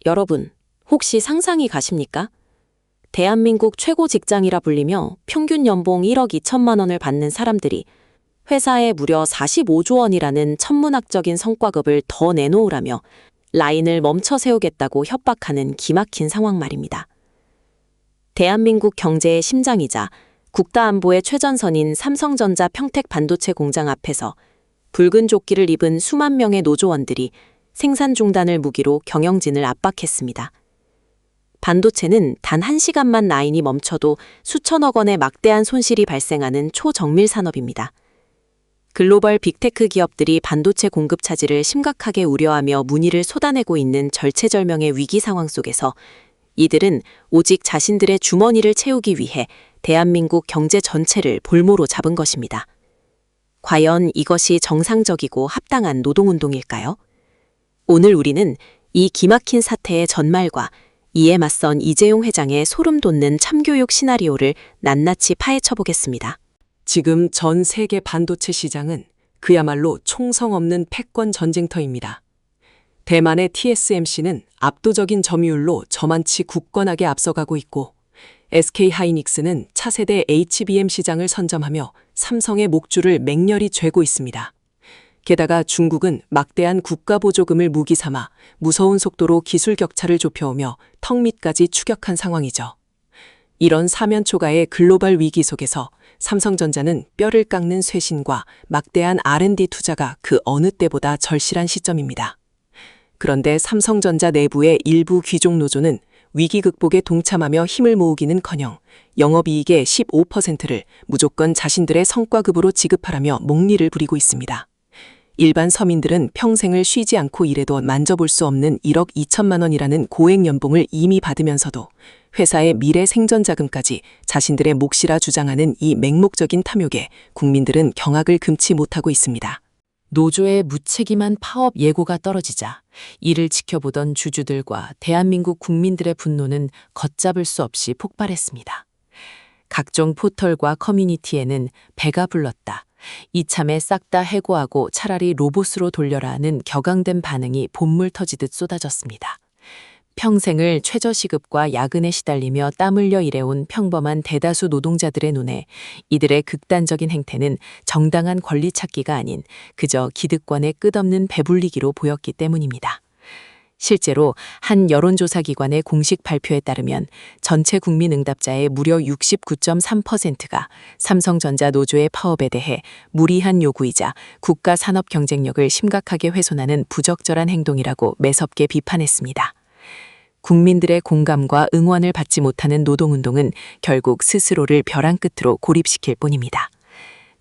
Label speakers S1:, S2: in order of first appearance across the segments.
S1: 여러분, 혹시 상상이 가십니까? 대한민국 최고 직장이라 불리며 평균 연봉 1억 2천만 원을 받는 사람들이 회사에 무려 45조 원이라는 천문학적인 성과급을 더 내놓으라며 라인을 멈춰 세우겠다고 협박하는 기막힌 상황 말입니다. 대한민국 경제의 심장이자 국가안보의 최전선인 삼성전자 평택 반도체 공장 앞에서 붉은 조끼를 입은 수만 명의 노조원들이 생산 중단을 무기로 경영진을 압박했습니다. 반도체는 단 1시간만 라인이 멈춰도 수천억 원의 막대한 손실이 발생하는 초정밀 산업입니다. 글로벌 빅테크 기업들이 반도체 공급 차질을 심각하게 우려하며 문의를 쏟아내고 있는 절체절명의 위기 상황 속에서 이들은 오직 자신들의 주머니를 채우기 위해 대한민국 경제 전체를 볼모로 잡은 것입니다. 과연 이것이 정상적이고 합당한 노동운동일까요? 오늘 우리는 이 기막힌 사태의 전말과 이에 맞선 이재용 회장의 소름 돋는 참교육 시나리오를 낱낱이 파헤쳐 보겠습니다.
S2: 지금 전 세계 반도체 시장은 그야말로 총성 없는 패권 전쟁터입니다. 대만의 TSMC는 압도적인 점유율로 저만치 굳건하게 앞서가고 있고 SK하이닉스는 차세대 HBM 시장을 선점하며 삼성의 목줄을 맹렬히 쥐고 있습니다. 게다가 중국은 막대한 국가보조금을 무기 삼아 무서운 속도로 기술 격차를 좁혀오며 턱 밑까지 추격한 상황이죠. 이런 사면초가의 글로벌 위기 속에서 삼성전자는 뼈를 깎는 쇄신과 막대한 R&D 투자가 그 어느 때보다 절실한 시점입니다. 그런데 삼성전자 내부의 일부 귀족 노조는 위기 극복에 동참하며 힘을 모으기는커녕 영업이익의 15%를 무조건 자신들의 성과급으로 지급하라며 목리를 부리고 있습니다. 일반 서민들은 평생을 쉬지 않고 일해도 만져볼 수 없는 1억 2천만 원이라는 고액 연봉을 이미 받으면서도 회사의 미래 생존 자금까지 자신들의 몫이라 주장하는 이 맹목적인 탐욕에 국민들은 경악을 금치 못하고 있습니다.
S3: 노조의 무책임한 파업 예고가 떨어지자 이를 지켜보던 주주들과 대한민국 국민들의 분노는 걷잡을 수 없이 폭발했습니다. 각종 포털과 커뮤니티에는 배가 불렀다. 이참에 싹 다 해고하고 차라리 로봇으로 돌려라는 격앙된 반응이 본물 터지듯 쏟아졌습니다. 평생을 최저시급과 야근에 시달리며 땀 흘려 일해온 평범한 대다수 노동자들의 눈에 이들의 극단적인 행태는 정당한 권리 찾기가 아닌 그저 기득권의 끝없는 배불리기로 보였기 때문입니다. 실제로 한 여론조사기관의 공식 발표에 따르면 전체 국민 응답자의 무려 69.3%가 삼성전자 노조의 파업에 대해 무리한 요구이자 국가 산업 경쟁력을 심각하게 훼손하는 부적절한 행동이라고 매섭게 비판했습니다. 국민들의 공감과 응원을 받지 못하는 노동운동은 결국 스스로를 벼랑 끝으로 고립시킬 뿐입니다.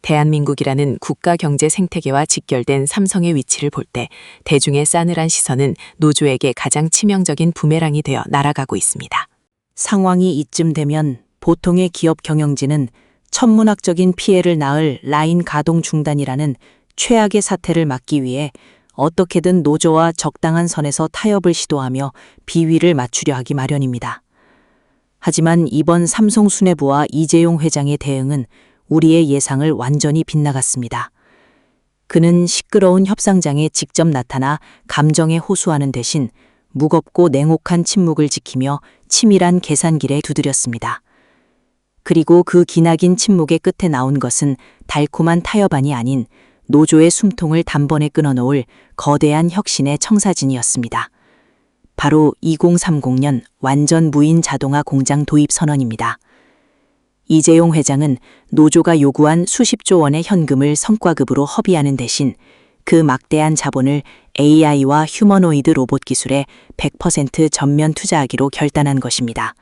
S3: 대한민국이라는 국가 경제 생태계와 직결된 삼성의 위치를 볼 때 대중의 싸늘한 시선은 노조에게 가장 치명적인 부메랑이 되어 날아가고 있습니다.
S4: 상황이 이쯤 되면 보통의 기업 경영진은 천문학적인 피해를 낳을 라인 가동 중단이라는 최악의 사태를 막기 위해 어떻게든 노조와 적당한 선에서 타협을 시도하며 비위를 맞추려 하기 마련입니다. 하지만 이번 삼성 수뇌부와 이재용 회장의 대응은 우리의 예상을 완전히 빗나갔습니다. 그는 시끄러운 협상장에 직접 나타나 감정에 호소하는 대신 무겁고 냉혹한 침묵을 지키며 치밀한 계산기를 두드렸습니다. 그리고 그 기나긴 침묵의 끝에 나온 것은 달콤한 타협안이 아닌 노조의 숨통을 단번에 끊어놓을 거대한 혁신의 청사진이었습니다. 바로 2030년 완전 무인 자동화 공장 도입 선언입니다. 이재용 회장은 노조가 요구한 수십조 원의 현금을 성과급으로 허비하는 대신 그 막대한 자본을 AI와 휴머노이드 로봇 기술에 100% 전면 투자하기로 결단한 것입니다.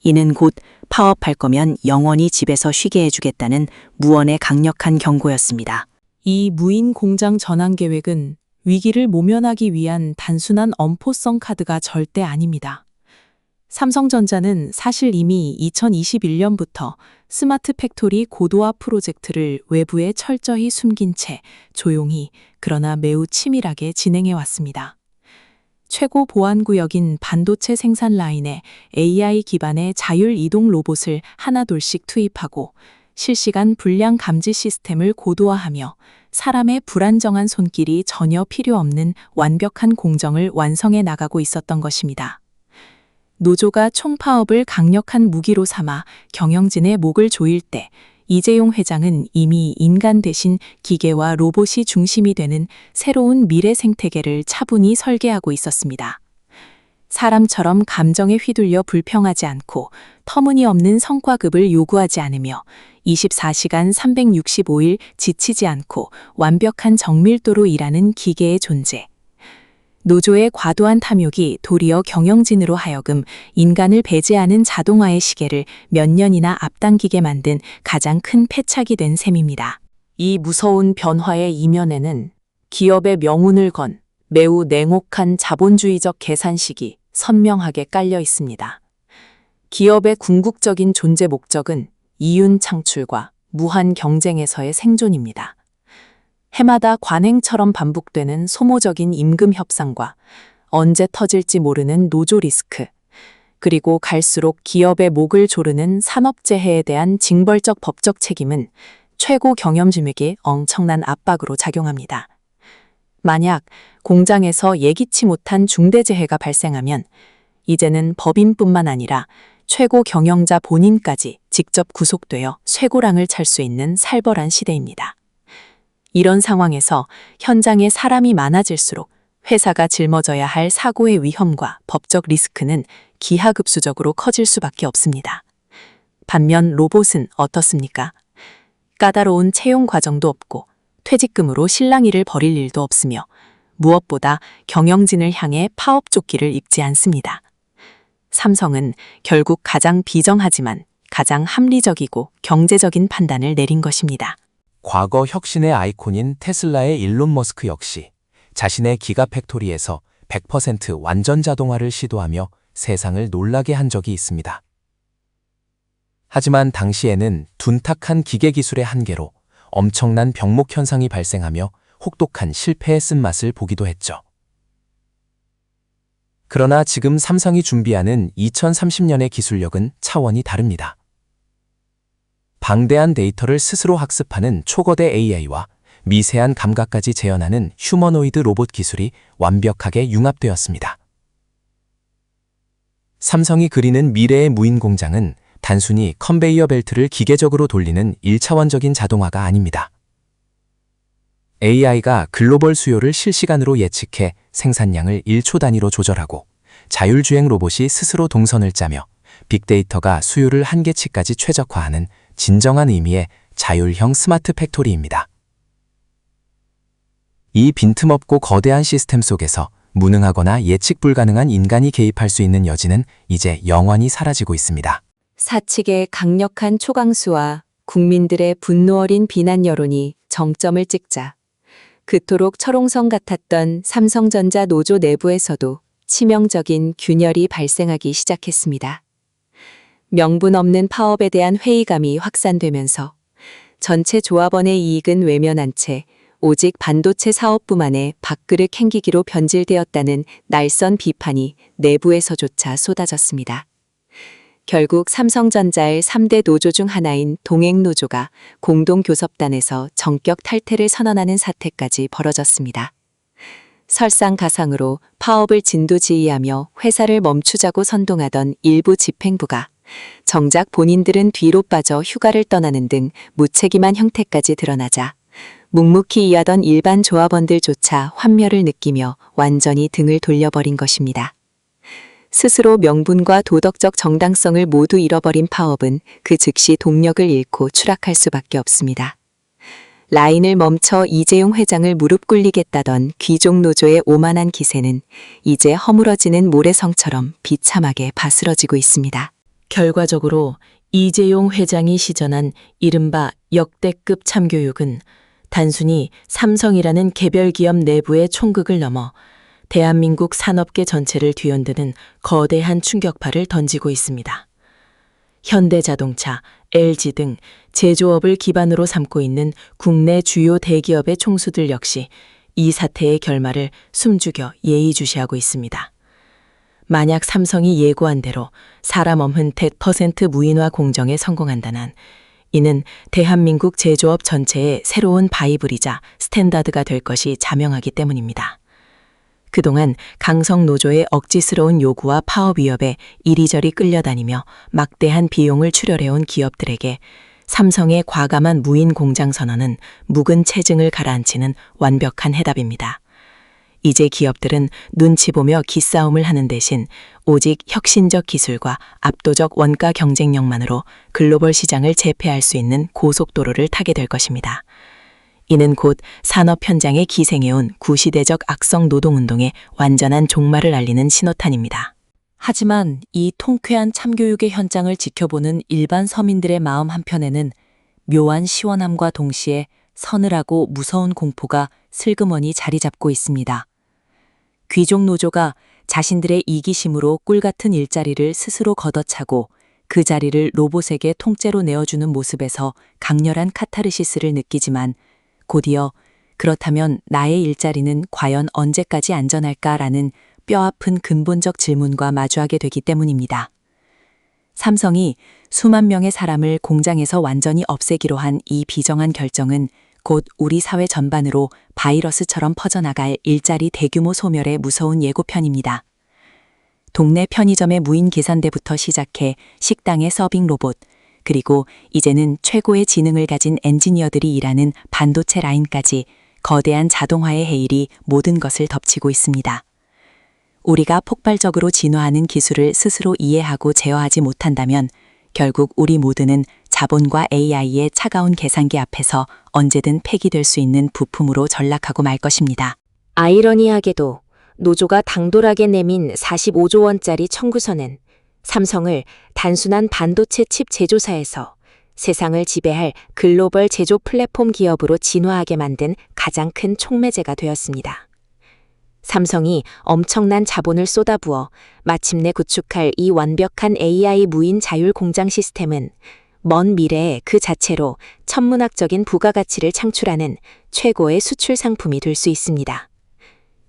S4: 이는 곧 파업할 거면 영원히 집에서 쉬게 해주겠다는 무언의 강력한 경고였습니다.
S5: 이 무인 공장 전환 계획은 위기를 모면하기 위한 단순한 엄포성 카드가 절대 아닙니다. 삼성전자는 사실 이미 2021년부터 스마트 팩토리 고도화 프로젝트를 외부에 철저히 숨긴 채 조용히 그러나 매우 치밀하게 진행해 왔습니다. 최고 보안구역인 반도체 생산 라인에 AI 기반의 자율 이동 로봇을 하나둘씩 투입하고 실시간 불량 감지 시스템을 고도화하며 사람의 불안정한 손길이 전혀 필요 없는 완벽한 공정을 완성해 나가고 있었던 것입니다. 노조가 총파업을 강력한 무기로 삼아 경영진의 목을 조일 때 이재용 회장은 이미 인간 대신 기계와 로봇이 중심이 되는 새로운 미래 생태계를 차분히 설계하고 있었습니다. 사람처럼 감정에 휘둘려 불평하지 않고 터무니없는 성과급을 요구하지 않으며 24시간 365일 지치지 않고 완벽한 정밀도로 일하는 기계의 존재. 노조의 과도한 탐욕이 도리어 경영진으로 하여금 인간을 배제하는 자동화의 시계를 몇 년이나 앞당기게 만든 가장 큰 패착이 된 셈입니다.
S3: 이 무서운 변화의 이면에는 기업의 명운을 건 매우 냉혹한 자본주의적 계산식이 선명하게 깔려 있습니다. 기업의 궁극적인 존재 목적은 이윤 창출과 무한 경쟁에서의 생존입니다. 해마다 관행처럼 반복되는 소모적인 임금 협상과 언제 터질지 모르는 노조 리스크, 그리고 갈수록 기업의 목을 조르는 산업재해에 대한 징벌적 법적 책임은 최고 경영진에게 엄청난 압박으로 작용합니다. 만약 공장에서 예기치 못한 중대재해가 발생하면 이제는 법인뿐만 아니라 최고 경영자 본인까지 직접 구속되어 쇠고랑을 찰 수 있는 살벌한 시대입니다. 이런 상황에서 현장에 사람이 많아질수록 회사가 짊어져야 할 사고의 위험과 법적 리스크는 기하급수적으로 커질 수밖에 없습니다. 반면 로봇은 어떻습니까? 까다로운 채용 과정도 없고 퇴직금으로 실랑이를 벌일 일도 없으며 무엇보다 경영진을 향해 파업 조끼를 입지 않습니다. 삼성은 결국 가장 비정하지만 가장 합리적이고 경제적인 판단을 내린 것입니다.
S6: 과거 혁신의 아이콘인 테슬라의 일론 머스크 역시 자신의 기가팩토리에서 100% 완전 자동화를 시도하며 세상을 놀라게 한 적이 있습니다. 하지만 당시에는 둔탁한 기계기술의 한계로 엄청난 병목 현상이 발생하며 혹독한 실패의 쓴맛을 보기도 했죠. 그러나 지금 삼성이 준비하는 2030년의 기술력은 차원이 다릅니다. 방대한 데이터를 스스로 학습하는 초거대 AI와 미세한 감각까지 재현하는 휴머노이드 로봇 기술이 완벽하게 융합되었습니다. 삼성이 그리는 미래의 무인 공장은 단순히 컨베이어 벨트를 기계적으로 돌리는 1차원적인 자동화가 아닙니다. AI가 글로벌 수요를 실시간으로 예측해 생산량을 1초 단위로 조절하고 자율주행 로봇이 스스로 동선을 짜며 빅데이터가 수요를 한계치까지 최적화하는 진정한 의미의 자율형 스마트 팩토리입니다. 이 빈틈없고 거대한 시스템 속에서 무능하거나 예측 불가능한 인간이 개입할 수 있는 여지는 이제 영원히 사라지고 있습니다.
S1: 사측의 강력한 초강수와 국민들의 분노 어린 비난 여론이 정점을 찍자 그토록 철옹성 같았던 삼성전자 노조 내부에서도 치명적인 균열이 발생하기 시작했습니다. 명분 없는 파업에 대한 회의감이 확산되면서 전체 조합원의 이익은 외면한 채 오직 반도체 사업부만의 밥그릇 캥기기로 변질되었다는 날선 비판이 내부에서조차 쏟아졌습니다. 결국 삼성전자의 3대 노조 중 하나인 동행노조가 공동교섭단에서 전격 탈퇴를 선언하는 사태까지 벌어졌습니다. 설상가상으로 파업을 진두지휘하며 회사를 멈추자고 선동하던 일부 집행부가 정작 본인들은 뒤로 빠져 휴가를 떠나는 등 무책임한 형태까지 드러나자 묵묵히 일하던 일반 조합원들조차 환멸을 느끼며 완전히 등을 돌려버린 것입니다. 스스로 명분과 도덕적 정당성을 모두 잃어버린 파업은 그 즉시 동력을 잃고 추락할 수밖에 없습니다. 라인을 멈춰 이재용 회장을 무릎 꿇리겠다던 귀족 노조의 오만한 기세는 이제 허물어지는 모래성처럼 비참하게 바스러지고 있습니다.
S3: 결과적으로 이재용 회장이 시전한 이른바 역대급 참교육은 단순히 삼성이라는 개별 기업 내부의 총극을 넘어 대한민국 산업계 전체를 뒤흔드는 거대한 충격파를 던지고 있습니다. 현대자동차, LG 등 제조업을 기반으로 삼고 있는 국내 주요 대기업의 총수들 역시 이 사태의 결말을 숨죽여 예의주시하고 있습니다. 만약 삼성이 예고한 대로 사람 없는 100% 무인화 공정에 성공한다면
S1: 이는 대한민국 제조업 전체의 새로운 바이블이자 스탠다드가 될 것이 자명하기 때문입니다. 그동안 강성 노조의 억지스러운 요구와 파업 위협에 이리저리 끌려다니며 막대한 비용을 출혈해온 기업들에게 삼성의 과감한 무인 공장 선언은 묵은 체증을 가라앉히는 완벽한 해답입니다. 이제 기업들은 눈치 보며 기싸움을 하는 대신 오직 혁신적 기술과 압도적 원가 경쟁력만으로 글로벌 시장을 제패할 수 있는 고속도로를 타게 될 것입니다. 이는 곧 산업 현장에 기생해온 구시대적 악성 노동운동의 완전한 종말을 알리는 신호탄입니다.
S3: 하지만 이 통쾌한 참교육의 현장을 지켜보는 일반 서민들의 마음 한편에는 묘한 시원함과 동시에 서늘하고 무서운 공포가 슬그머니 자리 잡고 있습니다. 귀족 노조가 자신들의 이기심으로 꿀같은 일자리를 스스로 걷어차고 그 자리를 로봇에게 통째로 내어주는 모습에서 강렬한 카타르시스를 느끼지만 곧이어 그렇다면 나의 일자리는 과연 언제까지 안전할까라는 뼈아픈 근본적 질문과 마주하게 되기 때문입니다. 삼성이 수만 명의 사람을 공장에서 완전히 없애기로 한 이 비정한 결정은 곧 우리 사회 전반으로 바이러스처럼 퍼져나갈 일자리 대규모 소멸의 무서운 예고편입니다. 동네 편의점의 무인 계산대부터 시작해 식당의 서빙 로봇, 그리고 이제는 최고의 지능을 가진 엔지니어들이 일하는 반도체 라인까지 거대한 자동화의 해일이 모든 것을 덮치고 있습니다. 우리가 폭발적으로 진화하는 기술을 스스로 이해하고 제어하지 못한다면 결국 우리 모두는 자본과 AI의 차가운 계산기 앞에서 언제든 폐기될 수 있는 부품으로 전락하고 말 것입니다.
S7: 아이러니하게도 노조가 당돌하게 내민 45조 원짜리 청구서는 삼성을 단순한 반도체 칩 제조사에서 세상을 지배할 글로벌 제조 플랫폼 기업으로 진화하게 만든 가장 큰 촉매제가 되었습니다. 삼성이 엄청난 자본을 쏟아부어 마침내 구축할 이 완벽한 AI 무인 자율 공장 시스템은 먼 미래에 그 자체로 천문학적인 부가가치를 창출하는 최고의 수출 상품이 될 수 있습니다.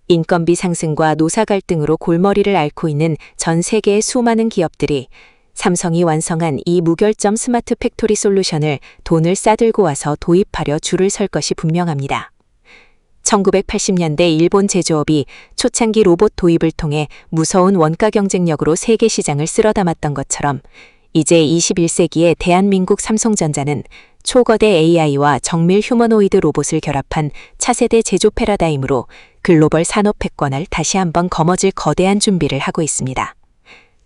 S7: 인건비 상승과 노사 갈등으로 골머리를 앓고 있는 전 세계의 수많은 기업들이 삼성이 완성한 이 무결점 스마트 팩토리 솔루션을 돈을 싸들고 와서 도입하려 줄을 설 것이 분명합니다. 1980년대 일본 제조업이 초창기 로봇 도입을 통해 무서운 원가 경쟁력으로 세계 시장을 쓸어담았던 것처럼 이제 21세기의 대한민국 삼성전자는 초거대 AI와 정밀 휴머노이드 로봇을 결합한 차세대 제조 패러다임으로 글로벌 산업 패권을 다시 한번 거머쥘 거대한 준비를 하고 있습니다.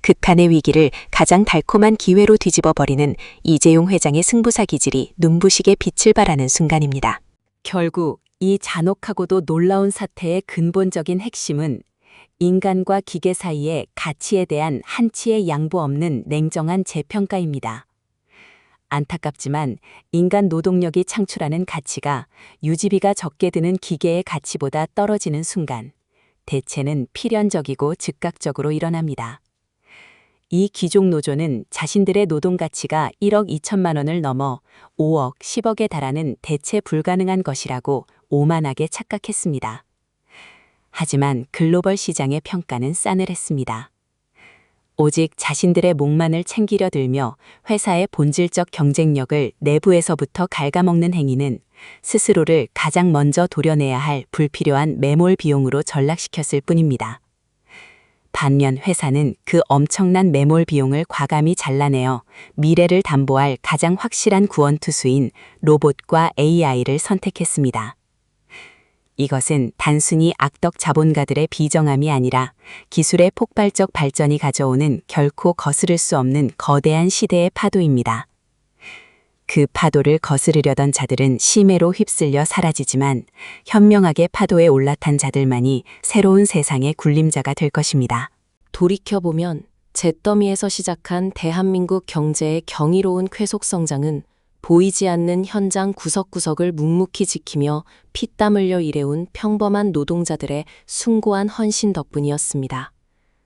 S7: 극한의 위기를 가장 달콤한 기회로 뒤집어버리는 이재용 회장의 승부사 기질이 눈부시게 빛을 발하는 순간입니다.
S3: 결국 이 잔혹하고도 놀라운 사태의 근본적인 핵심은 인간과 기계 사이의 가치에 대한 한치의 양보 없는 냉정한 재평가입니다. 안타깝지만 인간 노동력이 창출하는 가치가 유지비가 적게 드는 기계의 가치보다 떨어지는 순간 대체는 필연적이고 즉각적으로 일어납니다. 이 귀족 노조는 자신들의 노동 가치가 1억 2천만 원을 넘어 5억, 10억에 달하는 대체 불가능한 것이라고 오만하게 착각했습니다. 하지만 글로벌 시장의 평가는 싸늘했습니다. 오직 자신들의 목만을 챙기려 들며 회사의 본질적 경쟁력을 내부에서부터 갉아먹는 행위는 스스로를 가장 먼저 도려내야 할 불필요한 매몰 비용으로 전락시켰을 뿐입니다. 반면 회사는 그 엄청난 매몰 비용을 과감히 잘라내어 미래를 담보할 가장 확실한 구원투수인 로봇과 AI를 선택했습니다. 이것은 단순히 악덕 자본가들의 비정함이 아니라 기술의 폭발적 발전이 가져오는 결코 거스를 수 없는 거대한 시대의 파도입니다. 그 파도를 거스르려던 자들은 심해로 휩쓸려 사라지지만 현명하게 파도에 올라탄 자들만이 새로운 세상의 군림자가 될 것입니다.
S1: 돌이켜보면 잿더미에서 시작한 대한민국 경제의 경이로운 쾌속 성장은 보이지 않는 현장 구석구석을 묵묵히 지키며 피땀 흘려 일해온 평범한 노동자들의 숭고한 헌신 덕분이었습니다.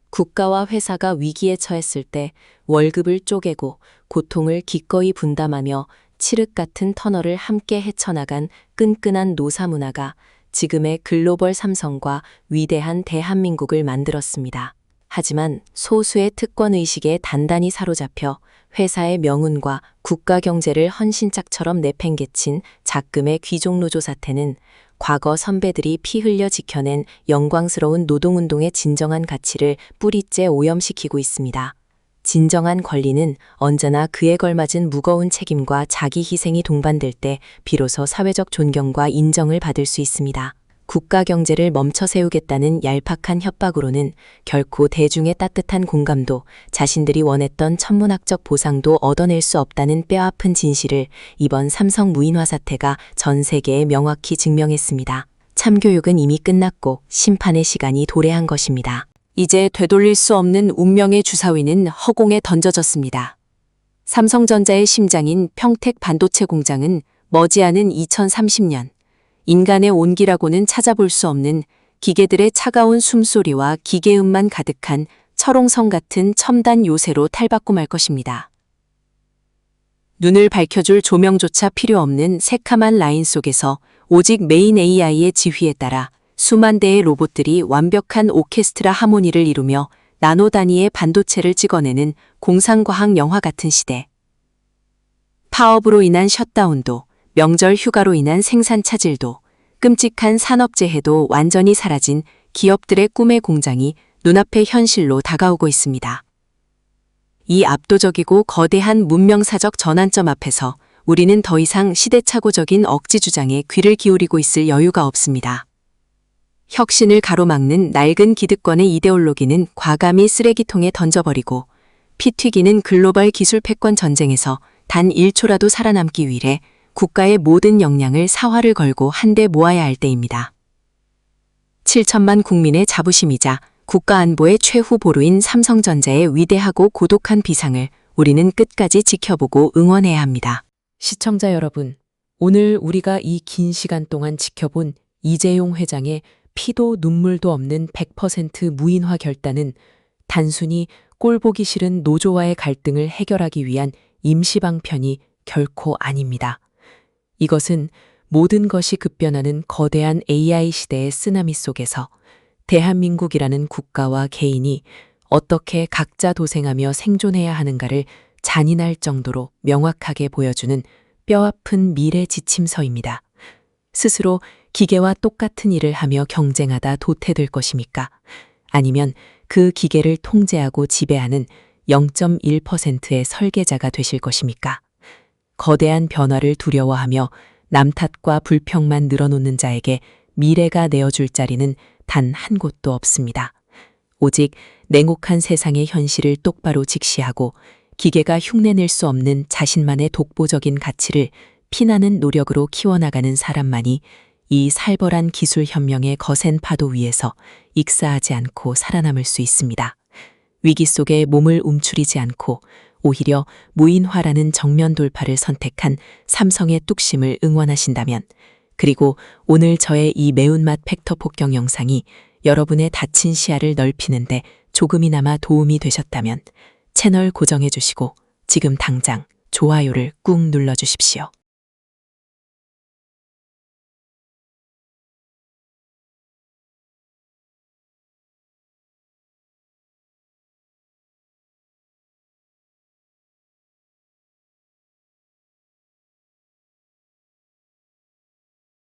S1: 국가와 회사가 위기에 처했을 때 월급을 쪼개고 고통을 기꺼이 분담하며 칠흑 같은 터널을 함께 헤쳐나간 끈끈한 노사 문화가 지금의 글로벌 삼성과 위대한 대한민국을 만들었습니다. 하지만 소수의 특권의식에 단단히 사로잡혀 회사의 명운과 국가 경제를 헌신짝처럼 내팽개친 작금의 귀족노조 사태는 과거 선배들이 피 흘려 지켜낸 영광스러운 노동운동의 진정한 가치를 뿌리째 오염시키고 있습니다. 진정한 권리는 언제나 그에 걸맞은 무거운 책임과 자기 희생이 동반될 때 비로소 사회적 존경과 인정을 받을 수 있습니다. 국가 경제를 멈춰 세우겠다는 얄팍한 협박으로는 결코 대중의 따뜻한 공감도, 자신들이 원했던 천문학적 보상도 얻어낼 수 없다는 뼈아픈 진실을 이번 삼성 무인화 사태가 전 세계에 명확히 증명했습니다. 참교육은 이미 끝났고 심판의 시간이 도래한 것입니다.
S3: 이제 되돌릴 수 없는 운명의 주사위는 허공에 던져졌습니다. 삼성전자의 심장인 평택 반도체 공장은 머지않은 2030년 인간의 온기라고는 찾아볼 수 없는 기계들의 차가운 숨소리와 기계음만 가득한 철옹성 같은 첨단 요새로 탈바꿈 할 것입니다. 눈을 밝혀줄 조명조차 필요 없는 새카만 라인 속에서 오직 메인 AI의 지휘에 따라 수만 대의 로봇들이 완벽한 오케스트라 하모니를 이루며 나노 단위의 반도체를 찍어내는 공상과학 영화 같은 시대. 파업으로 인한 셧다운도, 명절 휴가로 인한 생산 차질도, 끔찍한 산업재해도 완전히 사라진 기업들의 꿈의 공장이 눈앞의 현실로 다가오고 있습니다. 이 압도적이고 거대한 문명사적 전환점 앞에서 우리는 더 이상 시대착오적인 억지 주장에 귀를 기울이고 있을 여유가 없습니다. 혁신을 가로막는 낡은 기득권의 이데올로기는 과감히 쓰레기통에 던져버리고 피 튀기는 글로벌 기술 패권 전쟁에서 단 1초라도 살아남기 위해 국가의 모든 역량을 사활을 걸고 한데 모아야 할 때입니다. 7천만 국민의 자부심이자 국가 안보의 최후 보루인 삼성전자의 위대하고 고독한 비상을 우리는 끝까지 지켜보고 응원해야 합니다. 시청자 여러분, 오늘 우리가 이 긴 시간 동안 지켜본 이재용 회장의 피도 눈물도 없는 100% 무인화 결단은 단순히 꼴보기 싫은 노조와의 갈등을 해결하기 위한 임시방편이 결코 아닙니다. 이것은 모든 것이 급변하는 거대한 AI 시대의 쓰나미 속에서 대한민국이라는 국가와 개인이 어떻게 각자 도생하며 생존해야 하는가를 잔인할 정도로 명확하게 보여주는 뼈아픈 미래 지침서입니다. 스스로 기계와 똑같은 일을 하며 경쟁하다 도태될 것입니까? 아니면 그 기계를 통제하고 지배하는 0.1%의 설계자가 되실 것입니까? 거대한 변화를 두려워하며 남 탓과 불평만 늘어놓는 자에게 미래가 내어줄 자리는 단 한 곳도 없습니다. 오직 냉혹한 세상의 현실을 똑바로 직시하고 기계가 흉내낼 수 없는 자신만의 독보적인 가치를 피나는 노력으로 키워나가는 사람만이 이 살벌한 기술 혁명의 거센 파도 위에서 익사하지 않고 살아남을 수 있습니다. 위기 속에 몸을 움츠리지 않고 오히려 무인화라는 정면 돌파를 선택한 삼성의 뚝심을 응원하신다면, 그리고 오늘 저의 이 매운맛 팩터 폭격 영상이 여러분의 닫힌 시야를 넓히는데 조금이나마 도움이 되셨다면 채널 고정해 주시고 지금 당장 좋아요를 꾹 눌러 주십시오.